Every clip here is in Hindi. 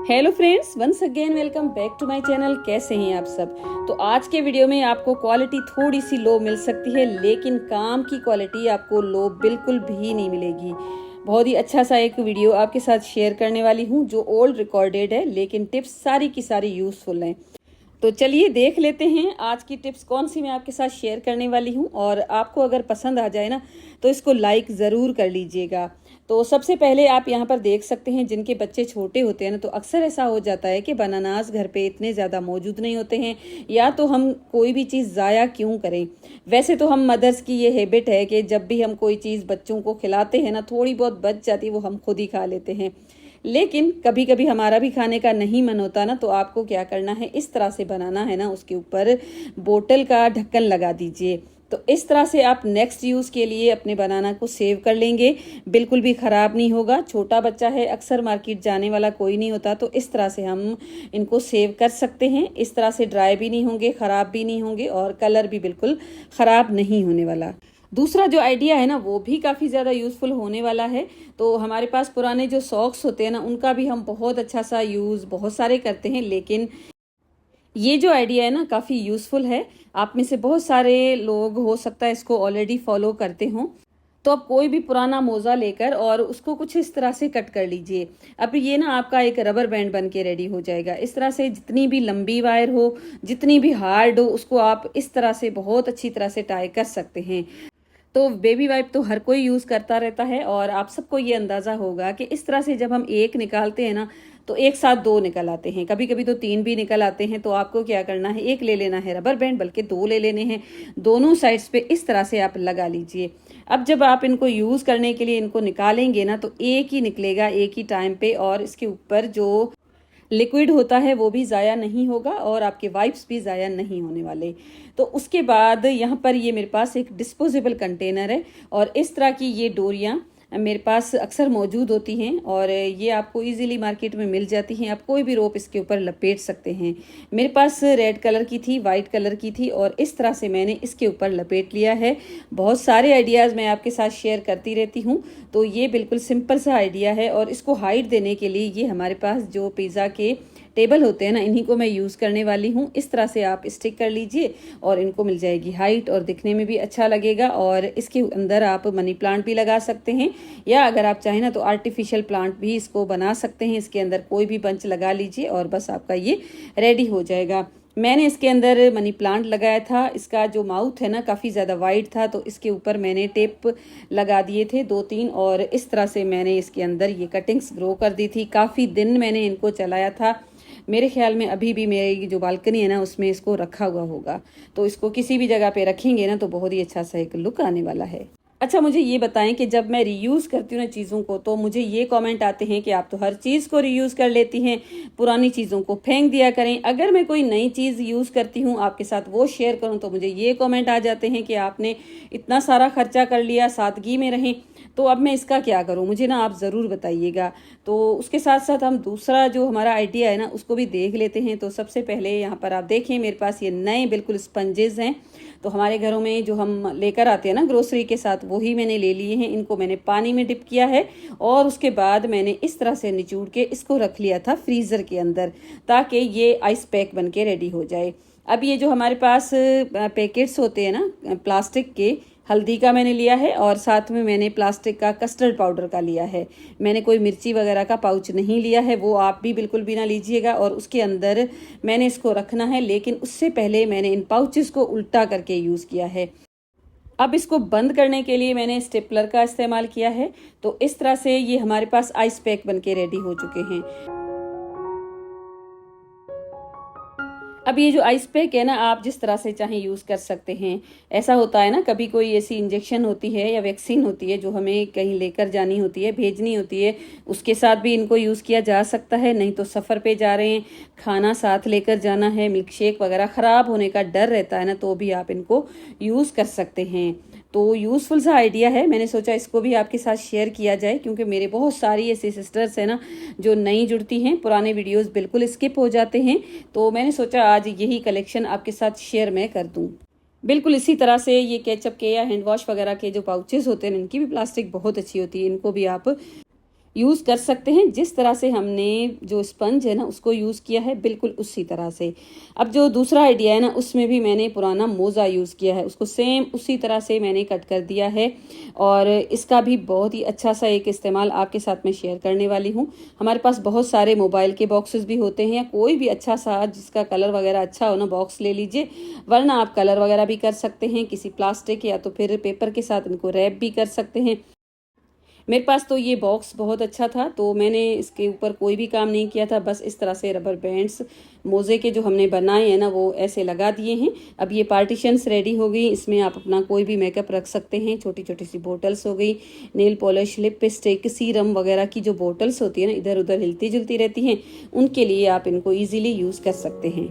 Hello friends, once again welcome back to my channel. कैसे हैं आप सब। तो आज के वीडियो में आपको क्वालिटी थोड़ी सी लो मिल सकती है, लेकिन काम की क्वालिटी आपको लो बिल्कुल भी नहीं मिलेगी। बहुत ही अच्छा सा एक वीडियो आपके साथ शेयर करने वाली हूँ जो ओल्ड रिकॉर्डेड है, लेकिन टिप्स सारी की सारी यूजफुल हैं। तो चलिए देख लेते हैं आज की टिप्स कौन सी मैं आपके साथ शेयर करने वाली हूँ। और आपको अगर पसंद आ जाए ना तो इसको लाइक ज़रूर कर लीजिएगा। तो सबसे पहले आप यहाँ पर देख सकते हैं, जिनके बच्चे छोटे होते हैं ना तो अक्सर ऐसा हो जाता है कि बनानास घर पे इतने ज़्यादा मौजूद नहीं होते हैं, या तो हम कोई भी चीज़ ज़ाया क्यों करें। वैसे तो हम मदर्स की ये हैबिट है कि जब भी हम कोई चीज़ बच्चों को खिलाते हैं ना, थोड़ी बहुत बच जाती है वो हम खुद ही खा लेते हैं। लेकिन कभी कभी हमारा भी खाने का नहीं मन होता ना, तो आपको क्या करना है, इस तरह से बनाना है ना, उसके ऊपर बोतल का ढक्कन लगा दीजिए। तो इस तरह से आप नेक्स्ट यूज़ के लिए अपने बनाना को सेव कर लेंगे, बिल्कुल भी ख़राब नहीं होगा। छोटा बच्चा है, अक्सर मार्केट जाने वाला कोई नहीं होता, तो इस तरह से हम इनको सेव कर सकते हैं। इस तरह से ड्राई भी नहीं होंगे, ख़राब भी नहीं होंगे, और कलर भी बिल्कुल ख़राब नहीं होने वाला। दूसरा जो आइडिया है ना, वो भी काफ़ी ज़्यादा यूज़फुल होने वाला है। तो हमारे पास पुराने जो सॉक्स होते हैं ना, उनका भी हम बहुत अच्छा सा यूज़ बहुत सारे करते हैं, लेकिन ये जो आइडिया है ना काफ़ी यूज़फुल है। आप में से बहुत सारे लोग हो सकता है इसको ऑलरेडी फॉलो करते हों। तो आप कोई भी पुराना मोज़ा लेकर और उसको कुछ इस तरह से कट कर लीजिए। अब ये ना आपका एक रबर बैंड बन के रेडी हो जाएगा। इस तरह से जितनी भी लंबी वायर हो, जितनी भी हार्ड हो, उसको आप इस तरह से बहुत अच्छी तरह से टाई कर सकते हैं। तो बेबी वाइप तो हर कोई यूज़ करता रहता है, और आप सबको ये अंदाज़ा होगा कि इस तरह से जब हम एक निकालते हैं ना तो एक साथ दो निकल आते हैं, कभी कभी तो तीन भी निकल आते हैं। तो आपको क्या करना है, एक ले लेना है रबर बैंड, बल्कि दो ले लेने हैं। दोनों साइड्स पे इस तरह से आप लगा लीजिए। अब जब आप इनको यूज़ करने के लिए इनको निकालेंगे ना, तो एक ही निकलेगा एक ही टाइम पे, और इसके ऊपर जो लिक्विड होता है वो भी ज़ाया नहीं होगा, और आपके वाइप्स भी ज़ाया नहीं होने वाले। तो उसके बाद यहाँ पर ये मेरे पास एक डिस्पोजेबल कंटेनर है, और इस तरह की ये डोरियाँ मेरे पास अक्सर मौजूद होती हैं, और ये आपको इजीली मार्केट में मिल जाती हैं। आप कोई भी रोप इसके ऊपर लपेट सकते हैं। मेरे पास रेड कलर की थी, वाइट कलर की थी, और इस तरह से मैंने इसके ऊपर लपेट लिया है। बहुत सारे आइडियाज़ मैं आपके साथ शेयर करती रहती हूँ, तो ये बिल्कुल सिंपल सा आइडिया है। और इसको हाइट देने के लिए ये हमारे पास जो पिज़्ज़ा के टेबल होते हैं ना, इन्हीं को मैं यूज़ करने वाली हूँ। इस तरह से आप स्टिक कर लीजिए, और इनको मिल जाएगी हाइट, और दिखने में भी अच्छा लगेगा। और इसके अंदर आप मनी प्लांट भी लगा सकते हैं, या अगर आप चाहें ना तो आर्टिफिशियल प्लांट भी इसको बना सकते हैं। इसके अंदर कोई भी बंच लगा लीजिए, और बस आपका ये रेडी हो जाएगा। मैंने इसके अंदर मनी प्लांट लगाया था। इसका जो माउथ है ना काफ़ी ज़्यादा वाइड था, तो इसके ऊपर मैंने टेप लगा दिए थे 2-3, और इस तरह से मैंने इसके अंदर ये कटिंग्स ग्रो कर दी थी। काफ़ी दिन मैंने इनको चलाया था। मेरे ख्याल में अभी भी मेरी जो बालकनी है ना उसमें इसको रखा हुआ होगा। तो इसको किसी भी जगह पे रखेंगे ना तो बहुत ही अच्छा सा एक लुक आने वाला है। अच्छा, मुझे ये बताएं कि जब मैं रीयूज़ करती हूँ ना चीज़ों को, तो मुझे ये कमेंट आते हैं कि आप तो हर चीज़ को रीयूज़ कर लेती हैं, पुरानी चीज़ों को फेंक दिया करें। अगर मैं कोई नई चीज़ यूज़ करती हूँ, आपके साथ वो शेयर करूँ, तो मुझे ये कमेंट आ जाते हैं कि आपने इतना सारा खर्चा कर लिया, सादगी में रहें, तो अब मैं इसका क्या करूँ, मुझे ना आप ज़रूर बताइएगा। तो उसके साथ साथ हम दूसरा जो हमारा आइडिया है ना उसको भी देख लेते हैं। तो सबसे पहले यहाँ पर आप देखें, मेरे पास ये नए बिल्कुल स्पंजेस हैं। तो हमारे घरों में जो हम लेकर आते हैं ना ग्रोसरी के साथ, वही मैंने ले लिए हैं। इनको मैंने पानी में डिप किया है, और उसके बाद मैंने इस तरह से निचोड़ के इसको रख लिया था फ्रीज़र के अंदर, ताकि ये आइस पैक बन के रेडी हो जाए। अब ये जो हमारे पास पैकेट्स होते हैं ना प्लास्टिक के, हल्दी का मैंने लिया है, और साथ में मैंने प्लास्टिक का कस्टर्ड पाउडर का लिया है। मैंने कोई मिर्ची वगैरह का पाउच नहीं लिया है, वो आप भी बिल्कुल भी ना लीजिएगा। और उसके अंदर मैंने इसको रखना है, लेकिन उससे पहले मैंने इन पाउचेस को उल्टा करके यूज़ किया है। अब इसको बंद करने के लिए मैंने स्टेपलर का इस्तेमाल किया है। तो इस तरह से ये हमारे पास आइस पैक बन के रेडी हो चुके हैं। अब ये जो आइस पैक है ना, आप जिस तरह से चाहें यूज़ कर सकते हैं। ऐसा होता है ना, कभी कोई ऐसी इंजेक्शन होती है या वैक्सीन होती है जो हमें कहीं लेकर जानी होती है, भेजनी होती है, उसके साथ भी इनको यूज़ किया जा सकता है। नहीं तो सफ़र पे जा रहे हैं, खाना साथ लेकर जाना है, मिल्क शेक वगैरह ख़राब होने का डर रहता है ना, तो भी आप इनको यूज़ कर सकते हैं। तो यूज़फुल सा आइडिया है, मैंने सोचा इसको भी आपके साथ शेयर किया जाए, क्योंकि मेरे बहुत सारी ऐसी सिस्टर्स हैं ना जो नई जुड़ती हैं, पुराने वीडियोस बिल्कुल स्किप हो जाते हैं। तो मैंने सोचा आज यही कलेक्शन आपके साथ शेयर मैं कर दूं। बिल्कुल इसी तरह से ये केचप के या हैंड वॉश वगैरह के जो पाउचेस होते हैं, इनकी भी प्लास्टिक बहुत अच्छी होती है, इनको भी आप यूज़ कर सकते हैं। जिस तरह से हमने जो स्पंज है ना उसको यूज़ किया है बिल्कुल उसी तरह से। अब जो दूसरा आइडिया है ना उसमें भी मैंने पुराना मोज़ा यूज़ किया है, उसको सेम उसी तरह से मैंने कट कर दिया है और इसका भी बहुत ही अच्छा सा एक इस्तेमाल आपके साथ में शेयर करने वाली हूँ। हमारे पास बहुत सारे मोबाइल के बॉक्सेस भी होते हैं या कोई भी अच्छा सा जिसका कलर वगैरह अच्छा हो ना बॉक्स ले लीजिए, वरना आप कलर वगैरह भी कर सकते हैं किसी प्लास्टिक या तो फिर पेपर के साथ इनको रैप भी कर सकते हैं। मेरे पास तो ये बॉक्स बहुत अच्छा था तो मैंने इसके ऊपर कोई भी काम नहीं किया था, बस इस तरह से रबर बैंड्स मोज़े के जो हमने बनाए हैं ना वो ऐसे लगा दिए हैं। अब ये पार्टीशंस रेडी हो गई, इसमें आप अपना कोई भी मेकअप रख सकते हैं। छोटी छोटी सी बोटल्स हो गई, नेल पॉलिश, लिपस्टिक, सीरम वगैरह की जो बोटल्स होती है ना इधर उधर हिलती जुलती रहती हैं, उनके लिए आप इनको ईजिली यूज़ कर सकते हैं।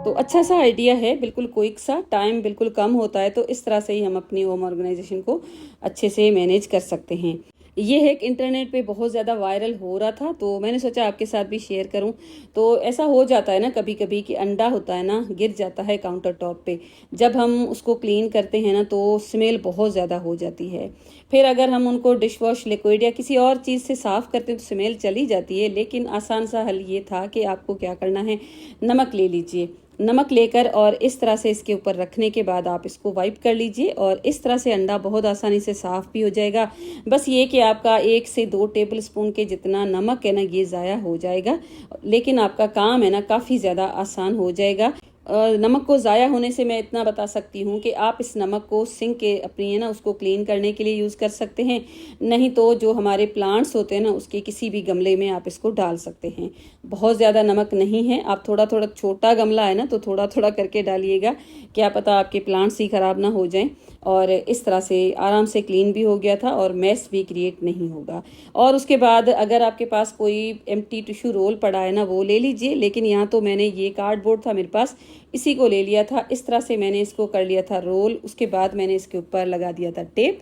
तो अच्छा सा आइडिया है, बिल्कुल क्विक सा, टाइम बिल्कुल कम होता है तो इस तरह से ही हम अपनी होम ऑर्गेनाइजेशन को अच्छे से मैनेज कर सकते हैं। ये है कि इंटरनेट पे बहुत ज़्यादा वायरल हो रहा था तो मैंने सोचा आपके साथ भी शेयर करूं। तो ऐसा हो जाता है ना कभी कभी कि अंडा होता है ना गिर जाता है काउंटर टॉप पे, जब हम उसको क्लीन करते हैं ना तो स्मेल बहुत ज़्यादा हो जाती है। फिर अगर हम उनको डिश वॉश लिक्विड या किसी और चीज़ से साफ़ करते हैं तो स्मेल चली जाती है। लेकिन आसान सा हल ये था कि आपको क्या करना है, नमक ले लीजिए, नमक लेकर और इस तरह से इसके ऊपर रखने के बाद आप इसको वाइप कर लीजिए और इस तरह से अंडा बहुत आसानी से साफ़ भी हो जाएगा। बस ये कि आपका 1 से 2 टेबल स्पून के जितना नमक है ना ये ज़ाया हो जाएगा, लेकिन आपका काम है ना काफ़ी ज़्यादा आसान हो जाएगा। नमक को ज़ाया होने से मैं इतना बता सकती हूँ कि आप इस नमक को सिंक के अपनी है ना उसको क्लीन करने के लिए यूज़ कर सकते हैं, नहीं तो जो हमारे प्लांट्स होते हैं ना उसके किसी भी गमले में आप इसको डाल सकते हैं। बहुत ज़्यादा नमक नहीं है, आप थोड़ा थोड़ा, छोटा गमला है ना तो थोड़ा थोड़ा करके डालिएगा, क्या पता आपके प्लांट्स ही ख़राब ना हो जाएं। और इस तरह से आराम से क्लीन भी हो गया था और मैस भी क्रिएट नहीं होगा। और उसके बाद अगर आपके पास कोई एम्प्टी टिश्यू रोल पड़ा है ना वो ले लीजिए, लेकिन यहाँ तो मैंने ये कार्डबोर्ड था मेरे पास, इसी को ले लिया था। इस तरह से मैंने इसको कर लिया था रोल। उसके बाद मैंने इसके ऊपर लगा दिया था टेप।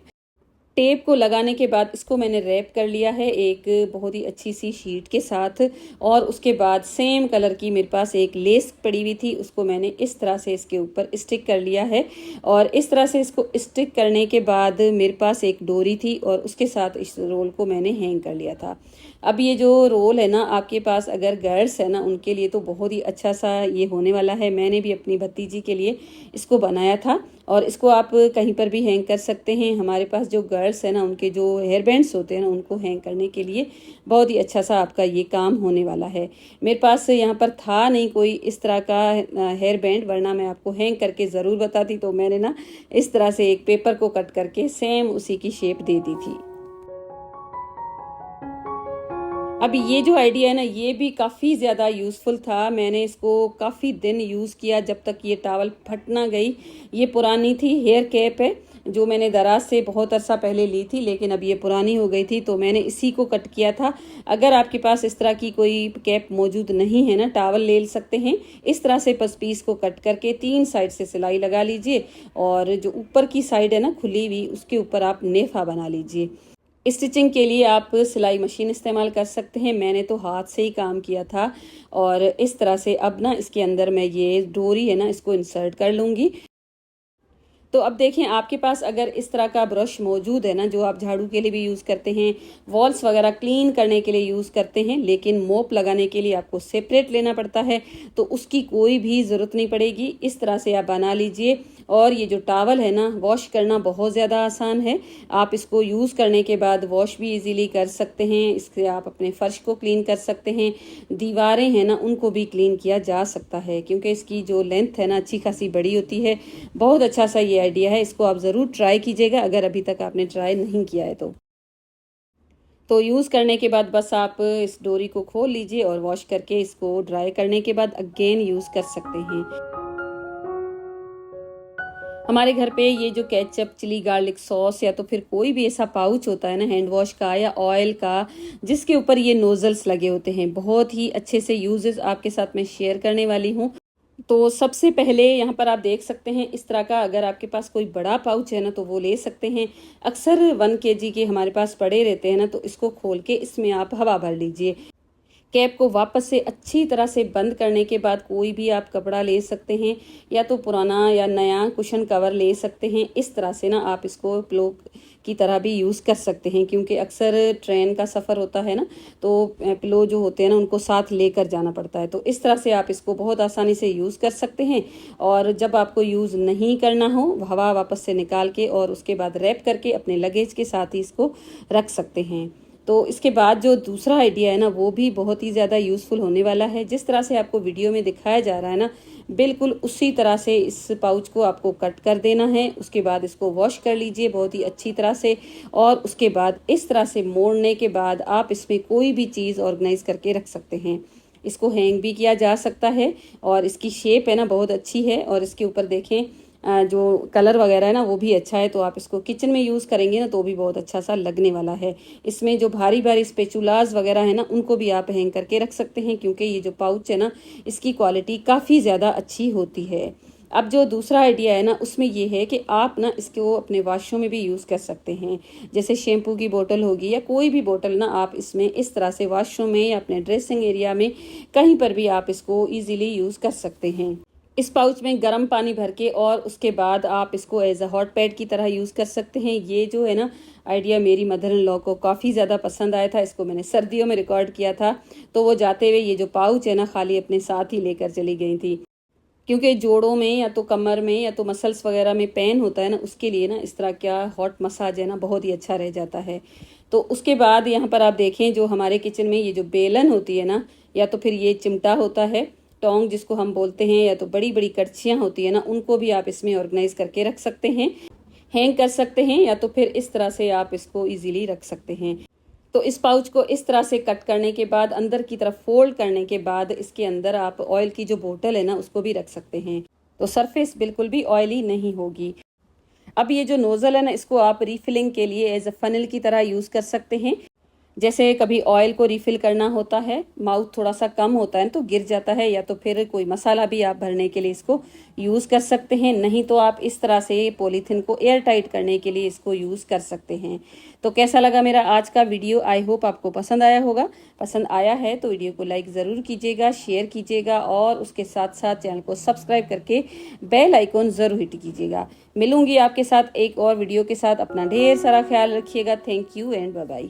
टेप को लगाने के बाद इसको मैंने रैप कर लिया है एक बहुत ही अच्छी सी शीट के साथ। और उसके बाद सेम कलर की मेरे पास एक लेस पड़ी हुई थी, उसको मैंने इस तरह से इसके ऊपर स्टिक कर लिया है। और इस तरह से इसको स्टिक करने के बाद मेरे पास एक डोरी थी और उसके साथ इस रोल को मैंने हैंग कर लिया था। अब ये जो रोल है ना आपके पास अगर गर्ल्स है ना उनके लिए तो बहुत ही अच्छा सा ये होने वाला है। मैंने भी अपनी भतीजी के लिए इसको बनाया था और इसको आप कहीं पर भी हैंग कर सकते हैं। हमारे पास जो गर्ल्स है ना उनके जो हेयर बैंड्स होते हैं ना उनको हैंग करने के लिए बहुत ही अच्छा सा आपका ये काम होने वाला है। मेरे पास यहाँ पर था नहीं कोई इस तरह का हेयर बैंड, वरना मैं आपको हैंग करके ज़रूर बताती। तो मैंने ना इस तरह से एक पेपर को कट करके सेम उसी की शेप दे दी थी। अब ये जो आइडिया है ना ये भी काफ़ी ज़्यादा यूज़फुल था। मैंने इसको काफ़ी दिन यूज़ किया जब तक ये टॉवल फट ना गई। ये पुरानी थी, हेयर कैप है जो मैंने दराज से बहुत अरसा पहले ली थी, लेकिन अब ये पुरानी हो गई थी तो मैंने इसी को कट किया था। अगर आपके पास इस तरह की कोई कैप मौजूद नहीं है ना, टॉवल ले सकते हैं। इस तरह से बस पीस को कट करके 3 साइड से सिलाई लगा लीजिए और जो ऊपर की साइड है ना खुली हुई उसके ऊपर आप नेफा बना लीजिए। स्टिचिंग के लिए आप सिलाई मशीन इस्तेमाल कर सकते हैं, मैंने तो हाथ से ही काम किया था। और इस तरह से अब ना इसके अंदर मैं ये डोरी है ना इसको इंसर्ट कर लूँगी। तो अब देखें आपके पास अगर इस तरह का ब्रश मौजूद है ना जो आप झाड़ू के लिए भी यूज़ करते हैं, वॉल्स वगैरह क्लीन करने के लिए यूज़ करते हैं, लेकिन मोप लगाने के लिए आपको सेपरेट लेना पड़ता है, तो उसकी कोई भी ज़रूरत नहीं पड़ेगी। इस तरह से आप बना लीजिए। और ये जो टॉवल है ना वॉश करना बहुत ज़्यादा आसान है। आप इसको यूज़ करने के बाद वॉश भी इजीली कर सकते हैं। इससे आप अपने फर्श को क्लीन कर सकते हैं, दीवारें हैं ना उनको भी क्लीन किया जा सकता है, क्योंकि इसकी जो लेंथ है ना अच्छी खासी बड़ी होती है। बहुत अच्छा सा ये आइडिया है, इसको आप ज़रूर ट्राई कीजिएगा अगर अभी तक आपने ट्राई नहीं किया है तो यूज़ करने के बाद बस आप इस डोरी को खोल लीजिए और वॉश करके इसको ड्राई करने के बाद अगेन यूज़ कर सकते हैं। हमारे घर पे ये जो केचप, चिली गार्लिक सॉस या तो फिर कोई भी ऐसा पाउच होता है ना हैंड वॉश का या ऑयल का, जिसके ऊपर ये नोजल्स लगे होते हैं, बहुत ही अच्छे से यूजेस आपके साथ मैं शेयर करने वाली हूँ। तो सबसे पहले यहाँ पर आप देख सकते हैं इस तरह का, अगर आपके पास कोई बड़ा पाउच है ना तो वो ले सकते हैं। अक्सर 1 kg के हमारे पास पड़े रहते हैं ना, तो इसको खोल के इसमें आप हवा भर लीजिए। कैप को वापस से अच्छी तरह से बंद करने के बाद कोई भी आप कपड़ा ले सकते हैं, या तो पुराना या नया कुशन कवर ले सकते हैं। इस तरह से ना आप इसको पिलो की तरह भी यूज़ कर सकते हैं, क्योंकि अक्सर ट्रेन का सफ़र होता है ना, तो पिलो जो होते हैं ना उनको साथ लेकर जाना पड़ता है। तो इस तरह से आप इसको बहुत आसानी से यूज़ कर सकते हैं। और जब आपको यूज़ नहीं करना हो, हवा वापस से निकाल के और उसके बाद रैप करके अपने लगेज के साथ ही इसको रख सकते हैं। तो इसके बाद जो दूसरा आइडिया है ना, वो भी बहुत ही ज़्यादा यूज़फुल होने वाला है। जिस तरह से आपको वीडियो में दिखाया जा रहा है ना, बिल्कुल उसी तरह से इस पाउच को आपको कट कर देना है। उसके बाद इसको वॉश कर लीजिए बहुत ही अच्छी तरह से, और उसके बाद इस तरह से मोड़ने के बाद आप इसमें कोई भी चीज़ ऑर्गेनाइज करके रख सकते हैं। इसको हैंग भी किया जा सकता है, और इसकी शेप है ना बहुत अच्छी है, और इसके ऊपर देखें जो कलर वगैरह है ना वो भी अच्छा है। तो आप इसको किचन में यूज़ करेंगे ना तो भी बहुत अच्छा सा लगने वाला है। इसमें जो भारी भारी स्पेचुलास वगैरह है ना, उनको भी आप हैंग करके रख सकते हैं, क्योंकि ये जो पाउच है ना इसकी क्वालिटी काफ़ी ज़्यादा अच्छी होती है। अब जो दूसरा आइडिया है ना, उसमें ये है कि आप ना इसको अपने वॉशरूम में भी यूज़ कर सकते हैं। जैसे शैम्पू की बोतल होगी या कोई भी बोतल ना, आप इसमें इस तरह से वॉशरूम में या अपने ड्रेसिंग एरिया में कहीं पर भी आप इसको ईजिली यूज़ कर सकते हैं। इस पाउच में गर्म पानी भर के और उसके बाद आप इसको एज अ हॉट पैड की तरह यूज़ कर सकते हैं। ये जो है ना आइडिया मेरी मदर इन लॉ को काफ़ी ज़्यादा पसंद आया था। इसको मैंने सर्दियों में रिकॉर्ड किया था, तो वो जाते हुए ये जो पाउच है ना खाली अपने साथ ही लेकर चली गई थी, क्योंकि जोड़ों में या तो कमर में या तो मसल्स वगैरह में पेन होता है ना, उसके लिए ना इस तरह का हॉट मसाज है ना बहुत ही अच्छा रह जाता है। तो उसके बाद यहाँ पर आप देखें, जो हमारे किचन में ये जो बेलन होती है ना, या तो फिर ये चिमटा होता है, टोंग जिसको हम बोलते हैं, या तो बड़ी बड़ी कड़छियाँ होती है ना, उनको भी आप इसमें ऑर्गेनाइज करके रख सकते हैं, हैंग कर सकते हैं, या तो फिर इस तरह से आप इसको इजीली रख सकते हैं। तो इस पाउच को इस तरह से कट करने के बाद अंदर की तरफ फोल्ड करने के बाद इसके अंदर आप ऑयल की जो बोतल है ना उसको भी रख सकते हैं, तो सरफेस बिल्कुल भी ऑयली नहीं होगी। अब ये जो नोज़ल है ना, इसको आप रीफिलिंग के लिए एज अ फनल की तरह यूज़ कर सकते हैं। जैसे कभी ऑयल को रिफिल करना होता है, माउथ थोड़ा सा कम होता है तो गिर जाता है, या तो फिर कोई मसाला भी आप भरने के लिए इसको यूज़ कर सकते हैं। नहीं तो आप इस तरह से पॉलीथिन को एयर टाइट करने के लिए इसको यूज़ कर सकते हैं। तो कैसा लगा मेरा आज का वीडियो? आई होप आपको पसंद आया होगा। पसंद आया है तो वीडियो को लाइक ज़रूर कीजिएगा, शेयर कीजिएगा, और उसके साथ साथ चैनल को सब्सक्राइब करके बेल आइकॉन ज़रूर हिट कीजिएगा। मिलूंगी आपके साथ एक और वीडियो के साथ। अपना ढेर सारा ख्याल रखिएगा। Thank you and bye bye.